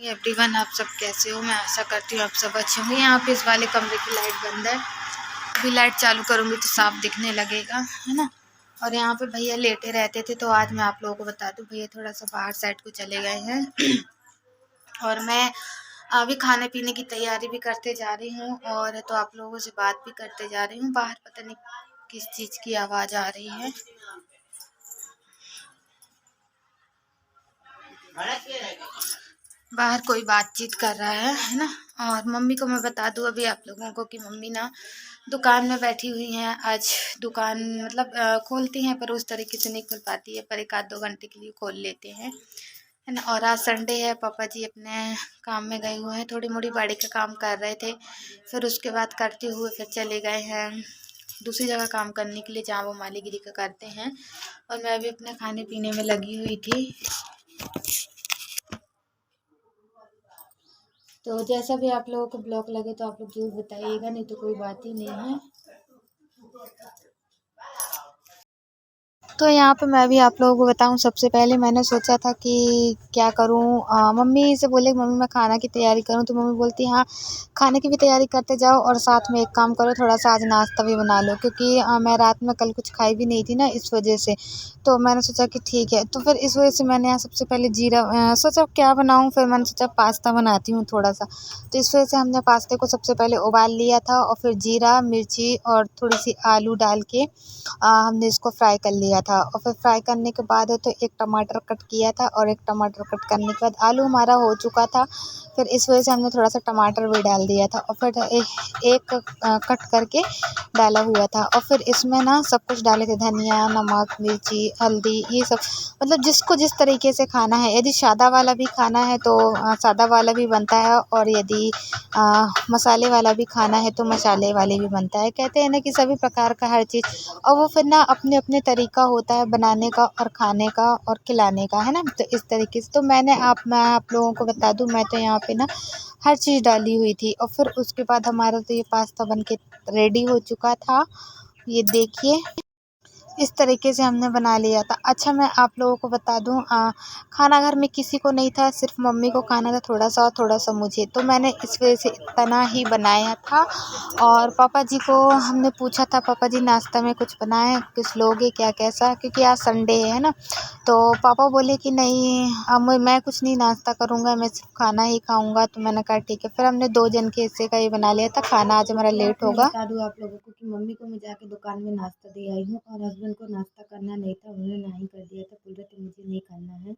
Everyone, आप सब कैसे हो? मैं आशा करती हूँ आप सब अच्छे होंगे। यहाँ पे इस वाले कमरे की लाइट बंद है, अभी लाइट चालू करूँगी तो साफ दिखने लगेगा, है ना। और यहाँ पे भैया लेटे रहते थे, तो आज मैं आप लोगों को बता दूँ, भैया थोड़ा सा बाहर साइड को चले गए हैं और मैं अभी खाने पीने की तैयारी भी करते जा रही हूँ और तो आप लोगों से बात भी करते जा रही हूँ। बाहर पता नहीं किस चीज़ की आवाज़ आ रही है। बाहर कोई बातचीत कर रहा है ना। और मम्मी को मैं बता दूं अभी आप लोगों को कि मम्मी ना दुकान में बैठी हुई हैं। आज दुकान मतलब खोलती हैं पर उस तरीके से नहीं खुल पाती है, पर एक आध 2 घंटे के लिए खोल लेते हैं, है ना। और आज संडे है, पापा जी अपने काम में गए हुए हैं, थोड़ी मोड़ी बाड़ी का काम कर रहे थे, फिर उसके बाद करते हुए फिर चले गए हैं दूसरी जगह काम करने के लिए जहाँ वो मालीगिरी का करते हैं। और मैं भी अपने खाने पीने में लगी हुई थी। तो जैसा भी आप लोगों को ब्लॉग लगे तो आप लोग जरूर बताइएगा, नहीं तो कोई बात ही नहीं है। तो यहाँ पे मैं भी आप लोगों को बताऊँ, सबसे पहले मैंने सोचा था कि क्या करूँ। मम्मी से बोले मम्मी मैं खाना की तैयारी करूँ, तो मम्मी बोलती हाँ खाने की भी तैयारी करते जाओ और साथ में एक काम करो, थोड़ा सा आज नाश्ता भी बना लो, क्योंकि मैं रात में कल कुछ खाई भी नहीं थी ना, इस वजह से। तो मैंने सोचा कि ठीक है, तो फिर इस वजह से मैंने यहाँ सबसे पहले जीरा सोचा क्या बनाऊँ, फिर मैंने सोचा पास्ता बनाती हूँ थोड़ा सा। तो इस वजह से हमने पास्ते को सबसे पहले उबाल लिया था और फिर जीरा मिर्ची और थोड़ी सी आलू डाल के हमने इसको फ्राई कर लिया था। और फिर फ्राई करने के बाद तो एक टमाटर कट किया था और एक टमाटर कट करने के बाद आलू हमारा हो चुका था, फिर इस वजह से हमने थोड़ा सा टमाटर भी डाल दिया था और फिर एक कट करके डाला हुआ था। और फिर इसमें ना सब कुछ डाले थे, धनिया नमक मिर्ची हल्दी ये सब, मतलब जिसको जिस तरीके से खाना है। यदि सादा वाला भी खाना है तो सादा वाला भी बनता है, और यदि मसाले वाला भी खाना है तो मसाले वाले भी बनता है। कहते हैं ना कि सभी प्रकार का हर चीज़, और वो फिर ना अपने अपने तरीका होता है बनाने का और खाने का और खिलाने का, है ना। तो इस तरीके से तो मैं आप लोगों को बता दूं, मैं तो यहाँ पे ना हर चीज़ डाली हुई थी। और फिर उसके बाद हमारा तो ये पास्ता बन के रेडी हो चुका था, ये देखिए इस तरीके से हमने बना लिया था। अच्छा मैं आप लोगों को बता दूं, खाना घर में किसी को नहीं था, सिर्फ मम्मी को खाना था थोड़ा सा और थोड़ा सा मुझे, तो मैंने इस वजह से इतना ही बनाया था। और पापा जी को हमने पूछा था, पापा जी नाश्ता में कुछ बनाए कुछ लोगे क्या कैसा, क्योंकि आज संडे है ना। तो पापा बोले कि नहीं मैं कुछ नहीं नाश्ता करूँगा, मैं सिर्फ खाना ही खाऊँगा। तो मैंने कहा ठीक है, फिर हमने 2 जन के हिस्से का ही बना लिया था खाना। आज हमारा लेट होगा। बता दूँ आप लोगों को कि मम्मी को मैं जाके दुकान में नाश्ता दे आई हूँ और हस्बैंड को नाश्ता करना नहीं था, उन्होंने ना ही कर दिया था, बोल रहे थे मुझे नहीं करना है,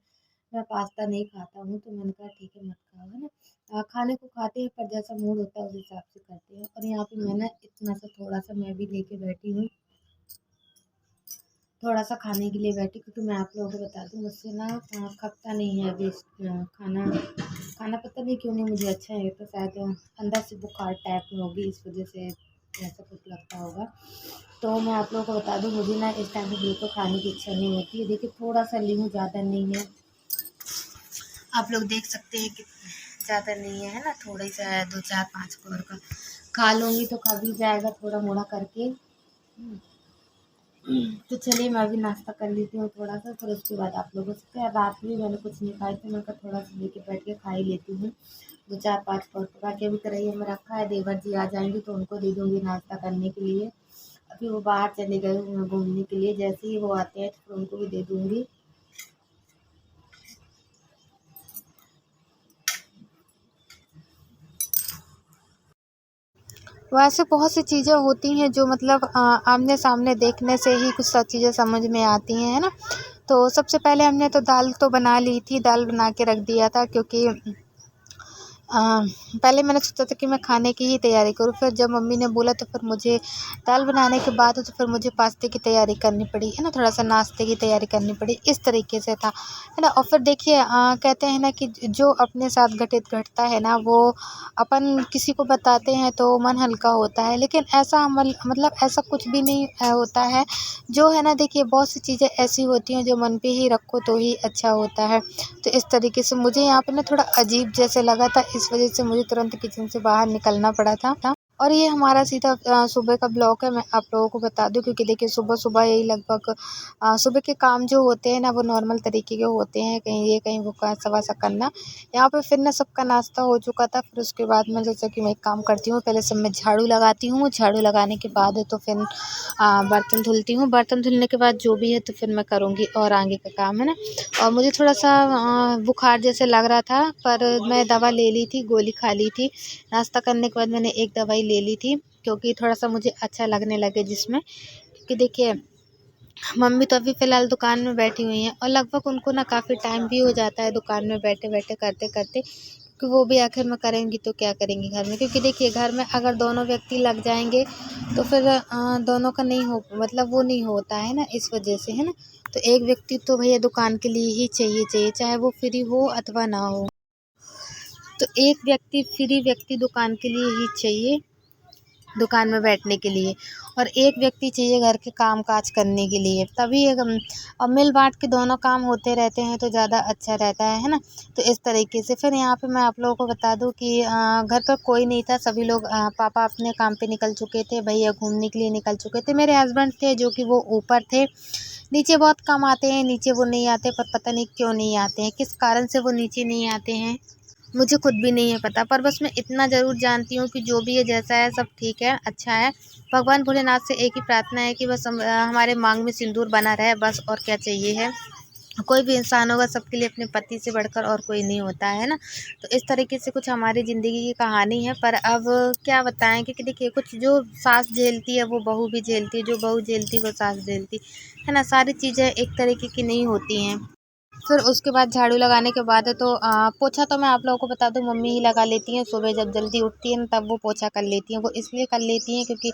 मैं पास्ता नहीं खाता हूँ। तो मैंने कहा ठीक है मत खाओ, है ना। खाने को खाते हैं पर जैसा मूड होता है उस हिसाब से करते हैं। और यहाँ पे मैं ना इतना सा थोड़ा सा मैं भी लेके बैठी हूँ, थोड़ा सा खाने के लिए बैठी, क्योंकि मैं आप लोगों को बता दूँ मुझसे ना खपता नहीं है अभी खाना खाना पता नहीं क्यों नहीं मुझे अच्छा है, तो शायद अंदर से बुखार टाइप में होगी, इस वजह से ऐसा कुछ लगता होगा। तो मैं आप लोगों को बता दूँ मुझे ना इस टाइम पे बिल्कुल खाने की इच्छा नहीं होती है। देखिए थोड़ा सा ली हूँ, ज़्यादा नहीं है, आप लोग देख सकते हैं कि ज़्यादा नहीं है ना, थोड़ा सा है, 2 4 5 कौर का खा लूँगी तो खा भी जाएगा थोड़ा मोड़ा करके। तो चलिए मैं भी नाश्ता कर लेती हूँ थोड़ा सा, फिर उसके बाद आप लोगों से। क्या रात में मैंने कुछ नहीं खाया था, मैं कहा थोड़ा सा लेके बैठ के खा ही लेती हूँ। 2 4 5 पौर पका के अभी कढ़ाई में रखा है, देवर जी आ जाएंगे तो उनको दे दूँगी नाश्ता करने के लिए। अभी वो बाहर चले गए हुए हैं घूमने के लिए, जैसे ही वो आते हैं तो फिर उनको भी दे दूँगी। वैसे बहुत सी चीज़ें होती हैं जो मतलब आमने सामने देखने से ही कुछ सब चीज़ें समझ में आती हैं, है ना। तो सबसे पहले हमने तो दाल तो बना ली थी, दाल बना के रख दिया था, क्योंकि अ, पहले मैंने सोचा था कि मैं खाने की ही तैयारी करूँ, फिर जब मम्मी ने बोला तो फिर मुझे दाल बनाने के बाद तो फिर मुझे पास्ते की तैयारी करनी पड़ी, है ना, थोड़ा सा नाश्ते की तैयारी करनी पड़ी, इस तरीके से था, है ना। और फिर देखिए कहते हैं ना कि जो अपने साथ घटित घटता है ना, वो अपन किसी को बताते हैं तो मन हल्का होता है, लेकिन ऐसा मतलब ऐसा कुछ भी नहीं होता है जो है ना। देखिए बहुत सी चीज़ें ऐसी होती हैं जो मन पे ही रखो तो ही अच्छा होता है। तो इस तरीके से मुझे यहाँ पे ना थोड़ा अजीब जैसे लगा था, इस वजह से मुझे तुरंत किचन से बाहर निकलना पड़ा था। और ये हमारा सीधा सुबह का ब्लॉग है। मैं आप लोगों को बता दूं क्योंकि देखिए सुबह सुबह यही लगभग सुबह के काम जो होते हैं ना वो नॉर्मल तरीके के होते हैं, कहीं ये कहीं वो का सवा सा करना। यहाँ पे फिर ना सबका नाश्ता हो चुका था। फिर उसके बाद मैं सोचा कि मैं एक काम करती हूँ, पहले सब मैं झाड़ू लगाती हूँ। झाड़ू लगाने के बाद तो फिर बर्तन धुलती हूँ। बर्तन धुलने के बाद जो भी है तो फिर मैं करूँगी और आगे का काम, है ना। और मुझे थोड़ा सा बुखार जैसे लग रहा था, पर मैं दवा ले ली थी, गोली खा ली थी। नाश्ता करने के बाद मैंने एक दवाई ले ली थी क्योंकि थोड़ा सा मुझे अच्छा लगने लगे जिसमें, क्योंकि देखिए मम्मी तो अभी फ़िलहाल दुकान में बैठी हुई हैं और लगभग उनको ना काफ़ी टाइम भी हो जाता है दुकान में बैठे बैठे करते करते, कि वो भी आखिर में करेंगी तो क्या करेंगी घर में, क्योंकि देखिए घर में अगर दोनों व्यक्ति लग जाएंगे तो फिर दोनों का नहीं हो, मतलब वो नहीं होता है ना, इस वजह से, है ना। तो एक व्यक्ति तो भैया दुकान के लिए ही चाहिए चाहिए, चाहे वो फ्री हो अथवा ना हो। तो एक व्यक्ति फ्री व्यक्ति दुकान के लिए ही चाहिए, दुकान में बैठने के लिए, और एक व्यक्ति चाहिए घर के काम काज करने के लिए, तभी एक और मिल बांट के दोनों काम होते रहते हैं तो ज़्यादा अच्छा रहता है ना। तो इस तरीके से फिर यहाँ पे मैं आप लोगों को बता दूं कि घर पर कोई नहीं था, सभी लोग पापा अपने काम पे निकल चुके थे, भैया घूमने के लिए निकल चुके थे, मेरे हस्बैंड थे जो कि वो ऊपर थे। नीचे बहुत कम आते हैं, नीचे वो नहीं आते, पर पता नहीं क्यों नहीं आते हैं, किस कारण से वो नीचे नहीं आते हैं, मुझे खुद भी नहीं है पता। पर बस मैं इतना ज़रूर जानती हूँ कि जो भी है जैसा है सब ठीक है, अच्छा है। भगवान भोलेनाथ से एक ही प्रार्थना है कि बस हमारे मांग में सिंदूर बना रहे, बस, और क्या चाहिए है। कोई भी इंसान होगा सबके लिए अपने पति से बढ़कर और कोई नहीं होता है ना। तो इस तरीके से कुछ हमारी ज़िंदगी की कहानी है। पर अब क्या बताएं, क्योंकि देखिए कुछ जो सास झेलती है वो बहू भी झेलती है, जो बहू झेलती है वो सास झेलती है ना। सारी चीज़ें एक तरीके की नहीं होती हैं। फिर उसके बाद झाड़ू लगाने के बाद है तो पोछा तो मैं आप लोगों को बता दूं मम्मी ही लगा लेती हैं। सुबह जब जल्दी उठती हैं तब वो पोछा कर लेती हैं। वो इसलिए कर लेती हैं क्योंकि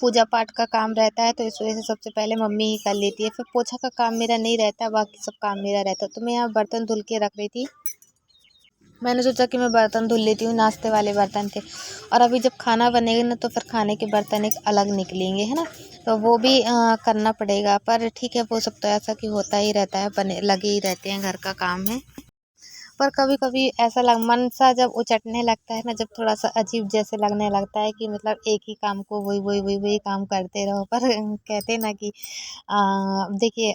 पूजा पाठ का काम रहता है, तो इस वजह से सबसे पहले मम्मी ही कर लेती है। फिर पोछा का काम मेरा नहीं रहता, बाकी सब काम मेरा रहता है। तो मैं यहाँ बर्तन धुल के रख रही थी। मैंने सोचा कि मैं बर्तन धुल लेती हूँ, नाश्ते वाले बर्तन थे। और अभी जब खाना बनेगा ना तो फिर खाने के बर्तन एक अलग निकलेंगे, है ना। तो वो भी करना पड़ेगा। पर ठीक है, वो सब तो ऐसा कि होता ही रहता है, बने लगे ही रहते हैं, घर का काम है। पर कभी कभी ऐसा मन सा जब उचटने लगता है ना, जब थोड़ा सा अजीब जैसे लगने लगता है कि मतलब एक ही काम को वही वही वही वही काम करते रहो। पर कहते हैं ना कि देखिए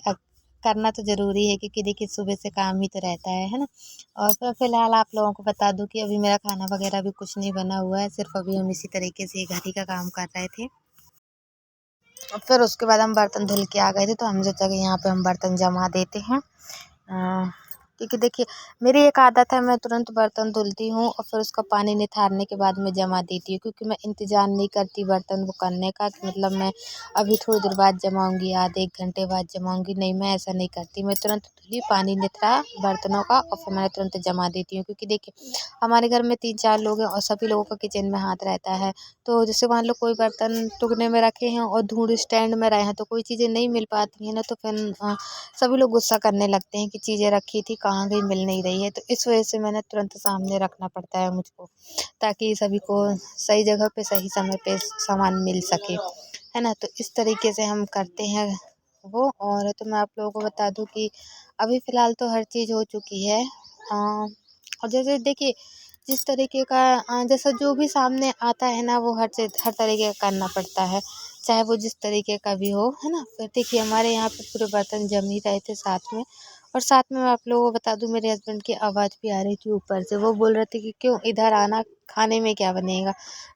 करना तो ज़रूरी है, क्योंकि देखिए सुबह से काम ही तो रहता है ना। और फिर फ़िलहाल आप लोगों को बता दूं कि अभी मेरा खाना वगैरह भी कुछ नहीं बना हुआ है, सिर्फ अभी हम इसी तरीके से घर ही का काम कर रहे थे। और फिर उसके बाद हम बर्तन धुल के आ गए थे, तो हम सोचा कि यहाँ पे हम बर्तन जमा देते हैं। क्योंकि देखिए मेरी एक आदत है, मैं तुरंत बर्तन धुलती हूँ और फिर उसका पानी निथारने के बाद मैं जमा देती हूँ, क्योंकि मैं इंतज़ार नहीं करती बर्तन वो करने का कि मतलब मैं अभी थोड़ी देर बाद जमाऊँगी, आधे 1 घंटे बाद जमाऊँगी। नहीं, मैं ऐसा नहीं करती। मैं तुरंत धुली, पानी निथरा बर्तनों का और फिर मैं तुरंत जमा देती हूँ, क्योंकि देखिए हमारे घर में 3-4 लोग हैं और सभी लोगों का किचन में हाथ रहता है। तो जैसे मान लो कोई बर्तन टुकने में रखे हैं और धूल स्टैंड में रहे हैं तो कोई चीज़ें नहीं मिल पाती हैं ना, तो फिर सभी लोग गुस्सा करने लगते हैं कि चीज़ें रखी थी कहाँ गई, मिल नहीं रही है। तो इस वजह से मैंने तुरंत सामने रखना पड़ता है मुझको, ताकि सभी को सही जगह पे सही समय पे सामान मिल सके, है ना। तो इस तरीके से हम करते हैं वो। और तो मैं आप लोगों को बता दूं कि अभी फ़िलहाल तो हर चीज़ हो चुकी है। और जैसे देखिए जिस तरीके का जैसा जो भी सामने आता है ना वो हर चीज़ हर तरीके का करना पड़ता है, चाहे वो जिस तरीके का भी हो, है ना। फिर देखिए हमारे यहाँ पे पूरे बर्तन जम ही रहे थे साथ में। और साथ में मैं आप लोगों को बता दूं मेरे हस्बैंड की आवाज़ भी आ रही थी ऊपर से, वो बोल रहे थे कि क्यों इधर आना, खाने में क्या बनेगा।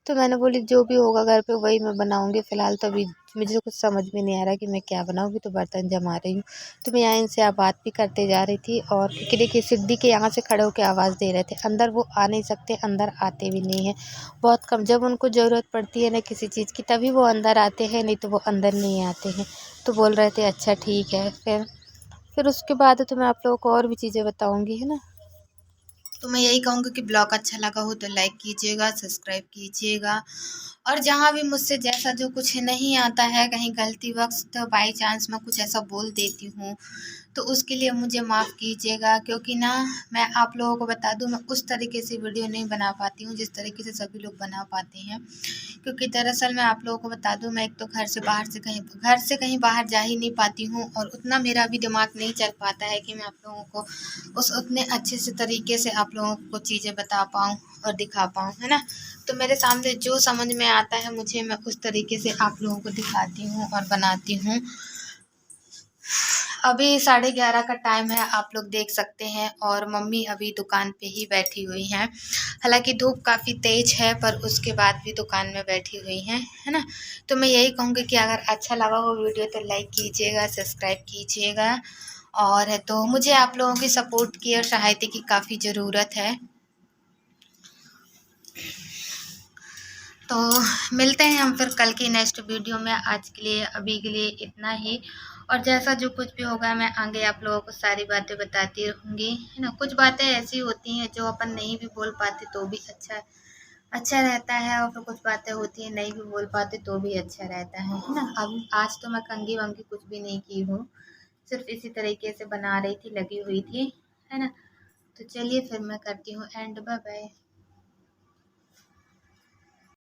तो मैंने बोली जो भी होगा घर पे वही मैं बनाऊंगी, फ़िलहाल तो अभी मुझे कुछ समझ में नहीं आ रहा कि मैं क्या बनाऊंगी, तो बर्तन जमा रही हूँ। तो मैं यहाँ इनसे बात भी करते जा रही थी। और क्योंकि देखिए सिद्धि के यहाँ से खड़े होकर आवाज़ दे रहे थे, अंदर वो आ नहीं सकते, अंदर आते भी नहीं हैं, बहुत कम। जब उनको ज़रूरत पड़ती है ना किसी चीज़ की तभी वो अंदर आते हैं, नहीं तो वो अंदर नहीं आते हैं। तो बोल रहे थे अच्छा ठीक है। फिर उसके बाद तो मैं आप लोगों को और भी चीज़ें बताऊंगी, है ना। तो मैं यही कहूँगी कि ब्लॉग अच्छा लगा हो तो लाइक कीजिएगा, सब्सक्राइब कीजिएगा। और जहाँ भी मुझसे जैसा जो कुछ नहीं आता है, कहीं गलती वक्त बाई चांस मैं कुछ ऐसा बोल देती हूँ तो उसके लिए मुझे माफ़ कीजिएगा, क्योंकि ना मैं आप लोगों को बता दूँ, मैं उस तरीके से वीडियो नहीं बना पाती हूँ जिस तरीके से सभी लोग बना पाते हैं। क्योंकि दरअसल मैं आप लोगों को बता दूँ, मैं एक तो घर से कहीं बाहर जा ही नहीं पाती हूँ, और उतना मेरा भी दिमाग नहीं चल पाता है कि मैं आप लोगों को उस उतने अच्छे से तरीके से आप लोगों को चीज़ें बता पाऊँ और दिखा पाऊँ, है ना। तो मेरे सामने जो समझ में आता है मुझे, मैं उस तरीके से आप लोगों को दिखाती हूँ और बनाती हूँ। अभी 11:30 का टाइम है, आप लोग देख सकते हैं, और मम्मी अभी दुकान पे ही बैठी हुई हैं। हालांकि धूप काफ़ी तेज है, पर उसके बाद भी दुकान में बैठी हुई हैं, है ना। तो मैं यही कहूँगी कि अगर अच्छा लगा हो वीडियो तो लाइक कीजिएगा, सब्सक्राइब कीजिएगा, और है तो मुझे आप लोगों की सपोर्ट की और सहायता की काफ़ी ज़रूरत है। तो मिलते हैं हम फिर कल की नेक्स्ट वीडियो में। आज के लिए, अभी के लिए इतना ही, और जैसा जो कुछ भी होगा मैं आगे आप लोगों को सारी बातें बताती रहूँगी, है ना। कुछ बातें ऐसी होती हैं जो अपन नहीं भी बोल पाते तो भी अच्छा रहता है, और फिर कुछ बातें होती हैं नहीं भी बोल पाते तो भी अच्छा रहता है ना। अब आज तो मैं कंघी वंघी कुछ भी नहीं की हूँ, सिर्फ इसी तरीके से बना रही थी, लगी हुई थी, है ना। तो चलिए फिर मैं करती हूँ एंड, बाय बाय।